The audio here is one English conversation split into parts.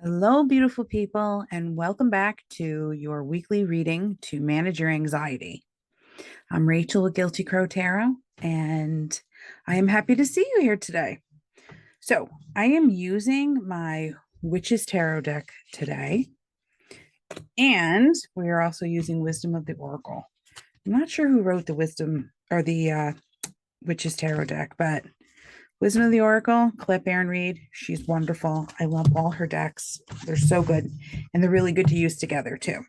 Hello, beautiful people, and welcome back to your weekly reading to manage your anxiety. I'm Rachel with Guilty Crow Tarot, and I am happy to see you here today. So, I am using my Witch's Tarot deck today, and we are also using Wisdom of the Oracle. I'm not sure who wrote the Wisdom or the Witch's Tarot deck, but Wisdom of the Oracle, Colette Baron-Reid. She's wonderful. I love all her decks. They're so good, and they're really good to use together too.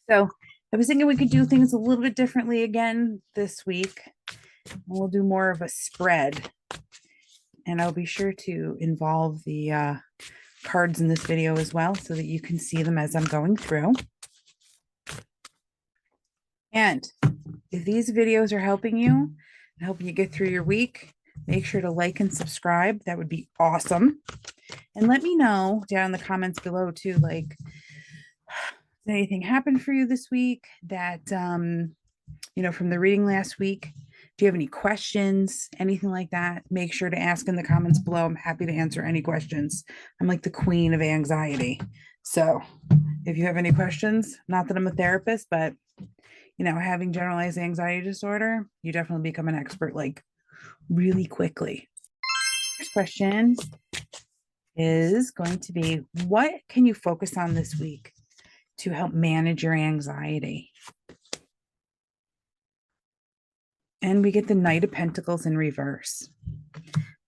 So I was thinking we could do things a little bit differently again this week. We'll do more of a spread, and I'll be sure to involve the cards in this video as well so that you can see them as I'm going through. And if these videos are helping you and helping you get through your week, make sure to like and subscribe. That would be awesome. And let me know down in the comments below too, like, did anything happen for you this week that from the reading last week? Do you have any questions, anything like that? Make sure to ask in the comments below. I'm happy to answer any questions. I'm like the queen of anxiety. So if you have any questions, not that I'm a therapist, but having generalized anxiety disorder, you definitely become an expert like really quickly. First question is going to be, what can you focus on this week to help manage your anxiety? And we get the Knight of Pentacles in reverse.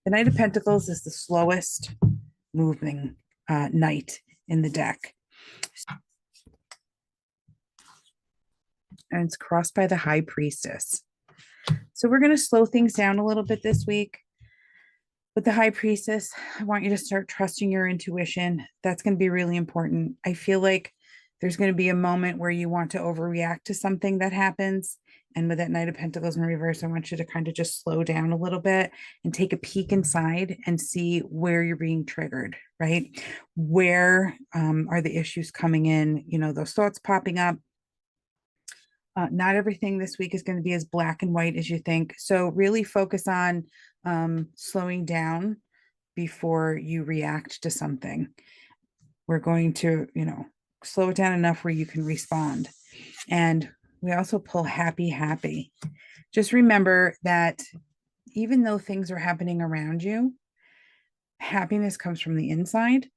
The Knight of Pentacles is the slowest moving knight in the deck. And it's crossed by the High Priestess. So we're going to slow things down a little bit this week. With the High Priestess, I want you to start trusting your intuition. That's going to be really important. I feel like there's going to be a moment where you want to overreact to something that happens. And with that Knight of Pentacles in reverse, I want you to kind of just slow down a little bit and take a peek inside and see where you're being triggered, right? Where are the issues coming in? Those thoughts popping up. Not everything this week is going to be as black and white as you think. So really focus on slowing down before you react to something. We're going to, slow it down enough where you can respond. And we also pull happy, happy. Just remember that even though things are happening around you, happiness comes from the inside.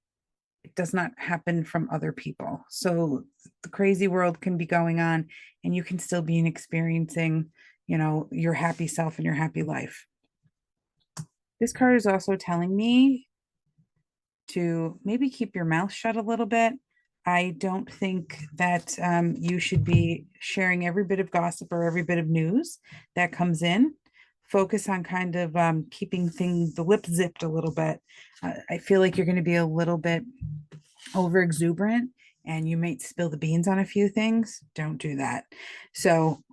It does not happen from other people. So the crazy world can be going on and you can still be experiencing, your happy self and your happy life. This card is also telling me to maybe keep your mouth shut a little bit. I don't think that you should be sharing every bit of gossip or every bit of news that comes in. Focus on kind of keeping the lip zipped a little bit. I feel like you're going to be a little bit over exuberant and you might spill the beans on a few things. Don't do that. So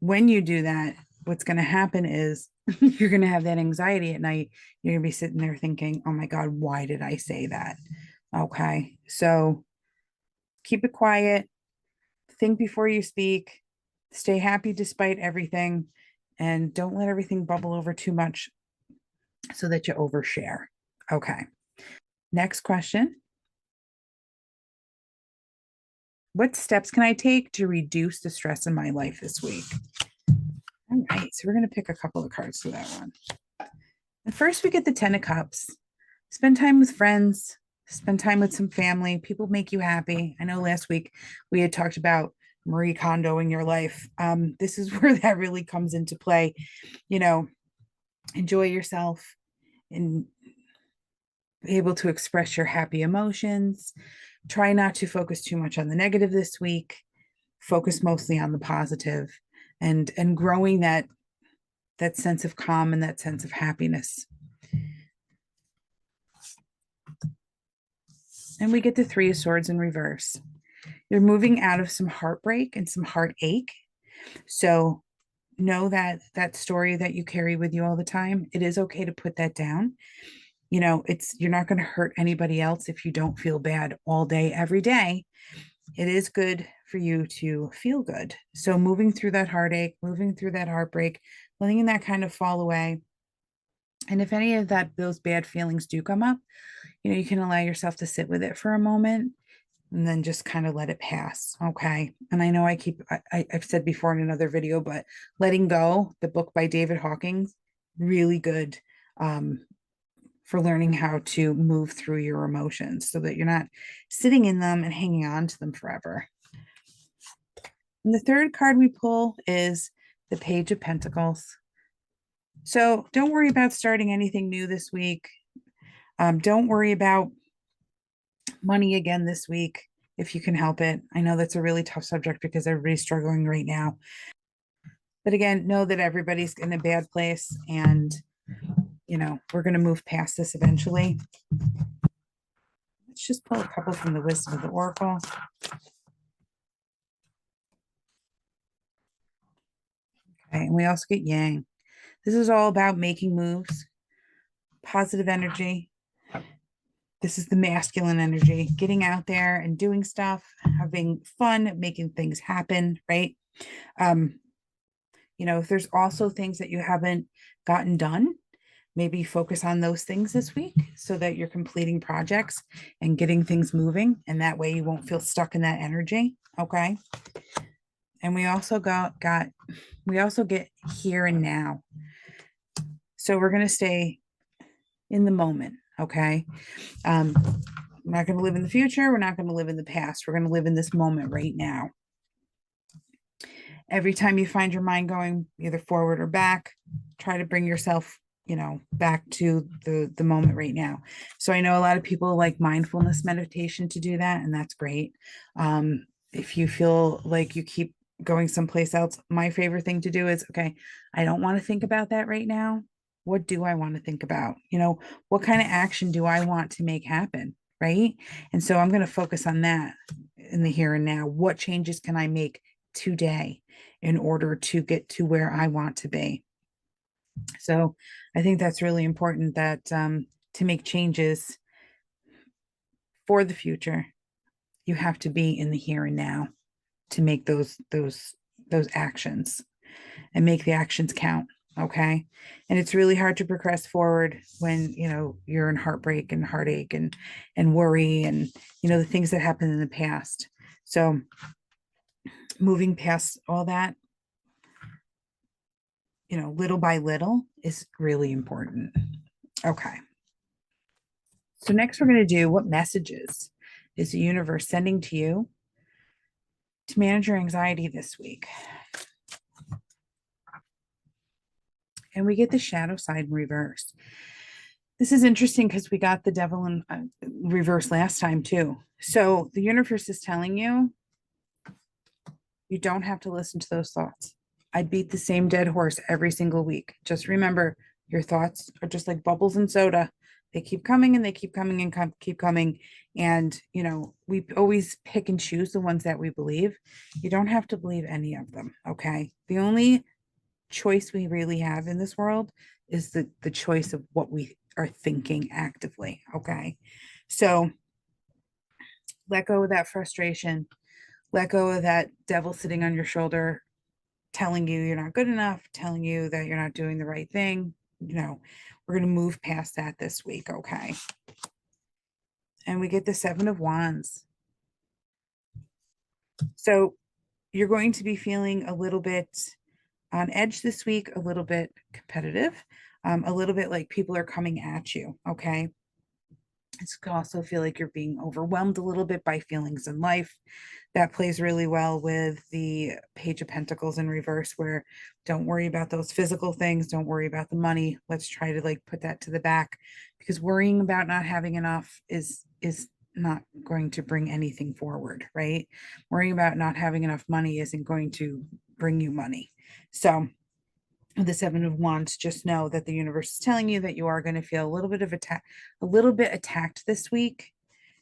when you do that, what's going to happen is you're going to have that anxiety at night. You're going to be sitting there thinking, oh my God, why did I say that? Okay. So keep it quiet. Think before you speak. Stay happy despite everything. And don't let everything bubble over too much so that you overshare. Okay. Next question. What steps can I take to reduce the stress in my life this week? All right. So we're going to pick a couple of cards for that one. And first, we get the 10 of Cups. Spend time with friends, spend time with some family. People make you happy. I know last week we had talked about Marie Kondo in your life. This is where that really comes into play. Enjoy yourself and be able to express your happy emotions. Try not to focus too much on the negative this week. Focus mostly on the positive and growing that sense of calm and that sense of happiness. And we get the Three of Swords in reverse. You're moving out of some heartbreak and some heartache. So know that that story that you carry with you all the time, it is okay to put that down. You're not going to hurt anybody else if you don't feel bad all day, every day. It is good for you to feel good. So moving through that heartache, moving through that heartbreak, letting that kind of fall away And if any of those bad feelings do come up, you can allow yourself to sit with it for a moment and then just kind of let it pass. Okay. And I know I've said before in another video, but Letting Go, the book by David Hawkins, really good for learning how to move through your emotions so that you're not sitting in them and hanging on to them forever. And the third card we pull is the Page of Pentacles. So don't worry about starting anything new this week. Don't worry about money again this week if you can help it. I know that's a really tough subject because everybody's struggling right now. But again, know that everybody's in a bad place and, we're going to move past this eventually. Let's just pull a couple from the Wisdom of the Oracle. Okay, and we also get Yang. This is all about making moves, positive energy. This is the masculine energy, getting out there and doing stuff, having fun, making things happen, right? If there's also things that you haven't gotten done, maybe focus on those things this week so that you're completing projects and getting things moving. And that way you won't feel stuck in that energy. Okay. And we also get here and now. So we're going to stay in the moment. Okay. We're not going to live in the future. We're not going to live in the past. We're going to live in this moment right now. Every time you find your mind going either forward or back, try to bring yourself, back to the moment right now. So I know a lot of people like mindfulness meditation to do that, and that's great. If you feel like you keep going someplace else, my favorite thing to do is, okay, I don't want to think about that right now. What do I want to think about? What kind of action do I want to make happen? Right. And so I'm going to focus on that in the here and now. What changes can I make today in order to get to where I want to be? So I think that's really important that to make changes for the future, you have to be in the here and now to make those actions and make the actions count. Okay. And it's really hard to progress forward when, you're in heartbreak and heartache and worry and, the things that happened in the past. So moving past all that, little by little is really important. Okay. So next we're going to do what messages is the universe sending to you to manage your anxiety this week. And we get the shadow side in reverse. This is interesting because we got the devil in reverse last time too. So the universe is telling you, you don't have to listen to those thoughts. I beat the same dead horse every single week. Just remember, your thoughts are just like bubbles in soda. They keep coming and they keep coming and keep coming. And, we always pick and choose the ones that we believe. You don't have to believe any of them. Okay. The only choice we really have in this world is the choice of what we are thinking actively. Okay. So let go of that frustration. Let go of that devil sitting on your shoulder, telling you you're not good enough, telling you that you're not doing the right thing. We're going to move past that this week. Okay. And we get the 7 of Wands. So you're going to be feeling a little bit on edge this week, a little bit competitive, a little bit like people are coming at you. Okay. It can also feel like you're being overwhelmed a little bit by feelings in life. That plays really well with the Page of Pentacles in reverse, where don't worry about those physical things. Don't worry about the money. Let's try to put that to the back, because worrying about not having enough is not going to bring anything forward, right? Worrying about not having enough money isn't going to bring you money. So the 7 of Wands, just know that the universe is telling you that you are going to feel a little bit attacked this week,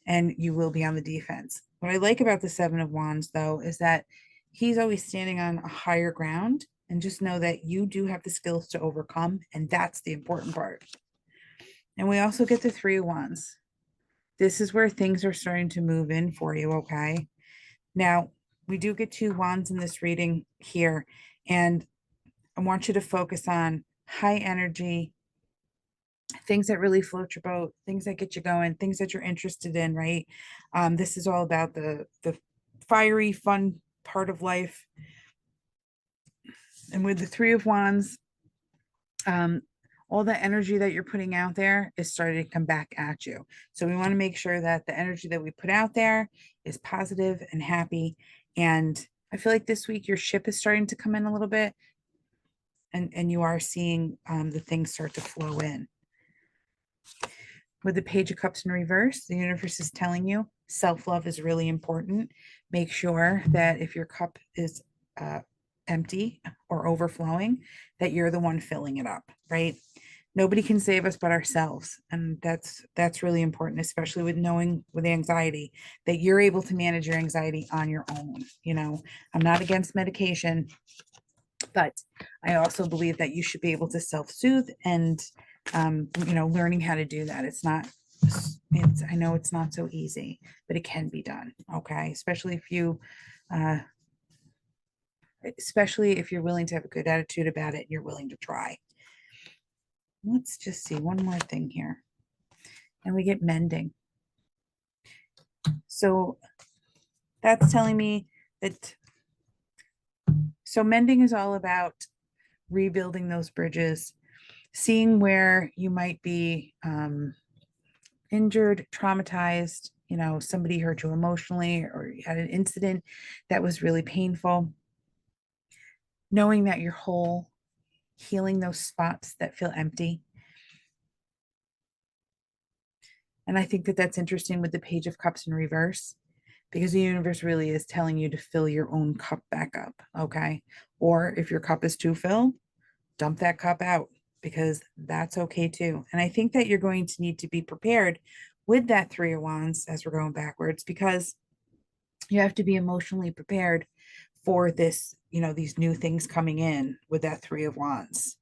and you will be on the defense. What I like about the 7 of Wands, though, is that he's always standing on a higher ground, and just know that you do have the skills to overcome, and that's the important part. And we also get the 3 of Wands. This is where things are starting to move in for you. Okay. Now we do get 2 wands in this reading here, and I want you to focus on high energy, things that really float your boat, things that get you going, things that you're interested in, right? This is all about the fiery, fun part of life. And with the Three of Wands, um, all the energy that you're putting out there is starting to come back at you. So we want to make sure that the energy that we put out there is positive and happy. And I feel like this week your ship is starting to come in a little bit, and you are seeing the things start to flow in. With the Page of Cups in reverse, the universe is telling you self-love is really important. Make sure that if your cup is empty or overflowing, that you're the one filling it up, right? Nobody can save us but ourselves. And that's really important, especially with knowing with anxiety, that you're able to manage your anxiety on your own. You know, I'm not against medication, but I also believe that you should be able to self-soothe and learning how to do that. I know it's not so easy, but it can be done. Okay. Uh, especially if you're willing to have a good attitude about it and you're willing to try. Let's just see one more thing here. And we get mending. So that's telling me that, so mending is all about rebuilding those bridges, seeing where you might be injured, traumatized, somebody hurt you emotionally or you had an incident that was really painful. Knowing that you're whole, healing those spots that feel empty. And I think that that's interesting with the Page of Cups in reverse, because the universe really is telling you to fill your own cup back up. Okay. Or if your cup is too filled, dump that cup out, because that's okay too. And I think that you're going to need to be prepared with that Three of Wands as we're going backwards, because you have to be emotionally prepared for this, these new things coming in with that Three of Wands.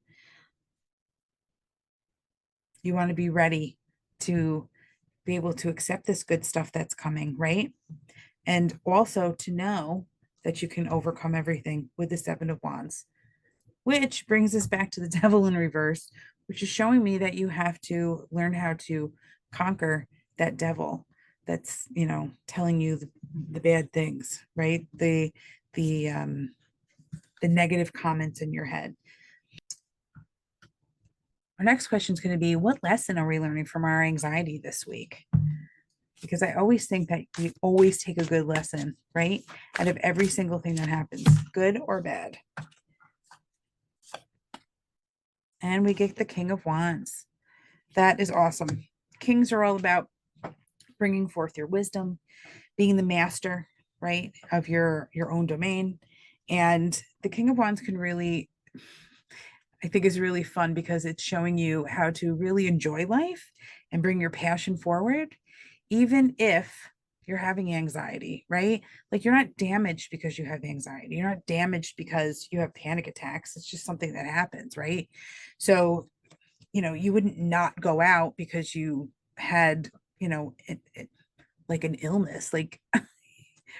You want to be ready to be able to accept this good stuff that's coming, right? And also to know that you can overcome everything with the Seven of Wands, which brings us back to the Devil in reverse, which is showing me that you have to learn how to conquer that devil that's, telling you the bad things, right? The negative comments in your head. Our next question is going to be, what lesson are we learning from our anxiety this week? Because I always think that you always take a good lesson, right? Out of every single thing that happens, good or bad. And we get the King of Wands. That is awesome. Kings are all about bringing forth your wisdom, being the master, right, of your own domain. And the King of Wands can really, I think, is really fun because it's showing you how to really enjoy life and bring your passion forward, even if you're having anxiety, right? Like, you're not damaged because you have anxiety. You're not damaged because you have panic attacks. It's just something that happens, right? So, you wouldn't not go out because you had, like an illness, like,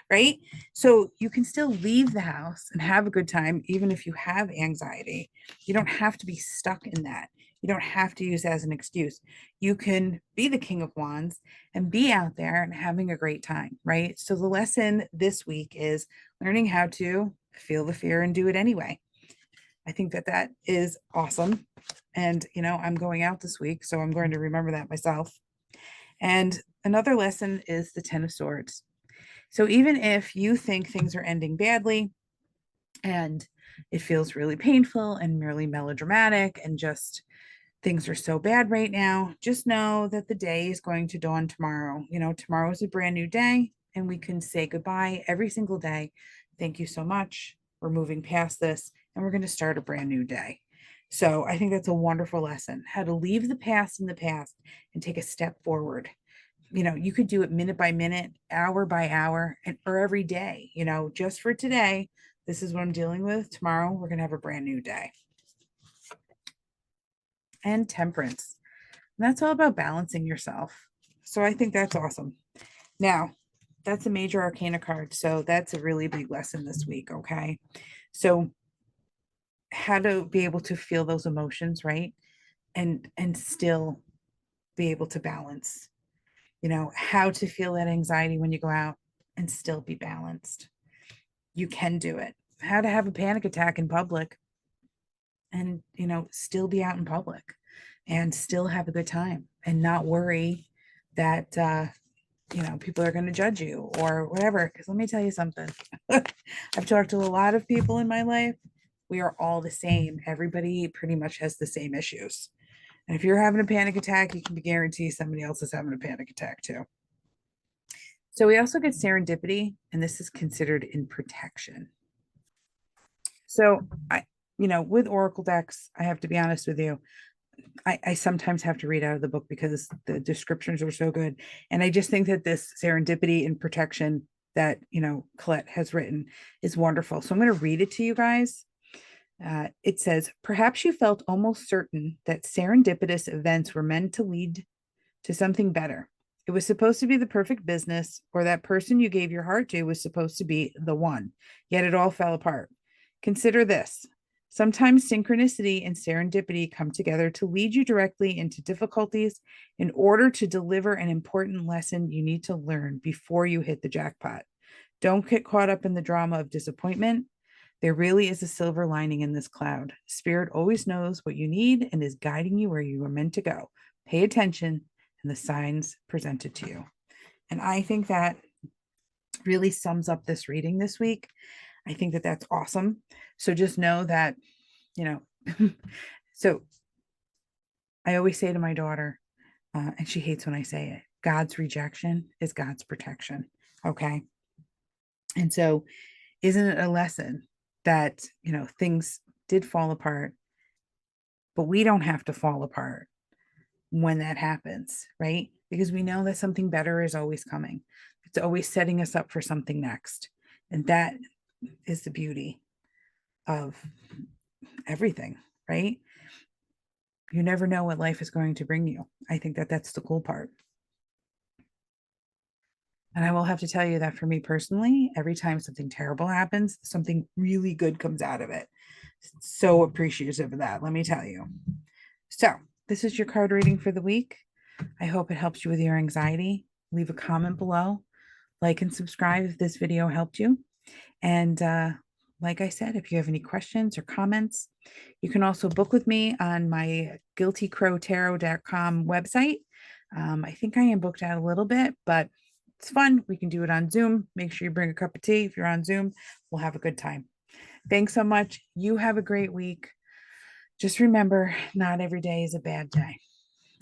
right? So you can still leave the house and have a good time, even if you have anxiety. You don't have to be stuck in that. You don't have to use it as an excuse. You can be the King of Wands and be out there and having a great time, right? So the lesson this week is learning how to feel the fear and do it anyway. I think that that is awesome. And, I'm going out this week, so I'm going to remember that myself. And another lesson is the Ten of Swords. So even if you think things are ending badly and it feels really painful and merely melodramatic and just things are so bad right now, just know that the day is going to dawn tomorrow. Tomorrow is a brand new day and we can say goodbye every single day. Thank you so much. We're moving past this and we're going to start a brand new day. So I think that's a wonderful lesson, how to leave the past in the past and take a step forward. You could do it minute by minute, hour by hour, or every day, just for today. This is what I'm dealing with. Tomorrow, we're going to have a brand new day. And Temperance. And that's all about balancing yourself. So I think that's awesome. Now, that's a major arcana card. So that's a really big lesson this week. Okay. So how to be able to feel those emotions, right? and still be able to balance, how to feel that anxiety when you go out and still be balanced. You can do it. How to have a panic attack in public and, still be out in public and still have a good time and not worry that, people are going to judge you or whatever. Because let me tell you something. I've talked to a lot of people in my life. We are all the same. Everybody pretty much has the same issues. And if you're having a panic attack, you can be guaranteed somebody else is having a panic attack too. So we also get serendipity, and this is considered in protection. So with Oracle decks, I have to be honest with you. I sometimes have to read out of the book because the descriptions are so good. And I just think that this serendipity and protection that, Colette has written is wonderful. So I'm going to read it to you guys. It says, perhaps you felt almost certain that serendipitous events were meant to lead to something better. It was supposed to be the perfect business, or that person you gave your heart to was supposed to be the one, yet it all fell apart. Consider this. Sometimes synchronicity and serendipity come together to lead you directly into difficulties in order to deliver an important lesson you need to learn before you hit the jackpot. Don't get caught up in the drama of disappointment. There really is a silver lining in this cloud. Spirit always knows what you need and is guiding you where you are meant to go. Pay attention and the signs presented to you. And I think that really sums up this reading this week. I think that that's awesome. So just know that, so I always say to my daughter, and she hates when I say it, God's rejection is God's protection. Okay. And so isn't it a lesson that, things did fall apart, but we don't have to fall apart when that happens, right? Because we know that something better is always coming. It's always setting us up for something next. And that is the beauty of everything, right? You never know what life is going to bring you. I think that that's the cool part. And I will have to tell you that for me personally, every time something terrible happens, something really good comes out of it. So appreciative of that, let me tell you. So this is your card reading for the week. I hope it helps you with your anxiety. Leave a comment below, like and subscribe if this video helped you. And like I said, if you have any questions or comments, you can also book with me on my guiltycrowtarot.com website. I think I am booked out a little bit, but it's fun. We can do it on Zoom. Make sure you bring a cup of tea. If you're on Zoom, we'll have a good time. Thanks so much. You have a great week. Just remember, not every day is a bad day.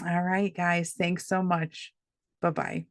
All right, guys. Thanks so much. Bye-bye.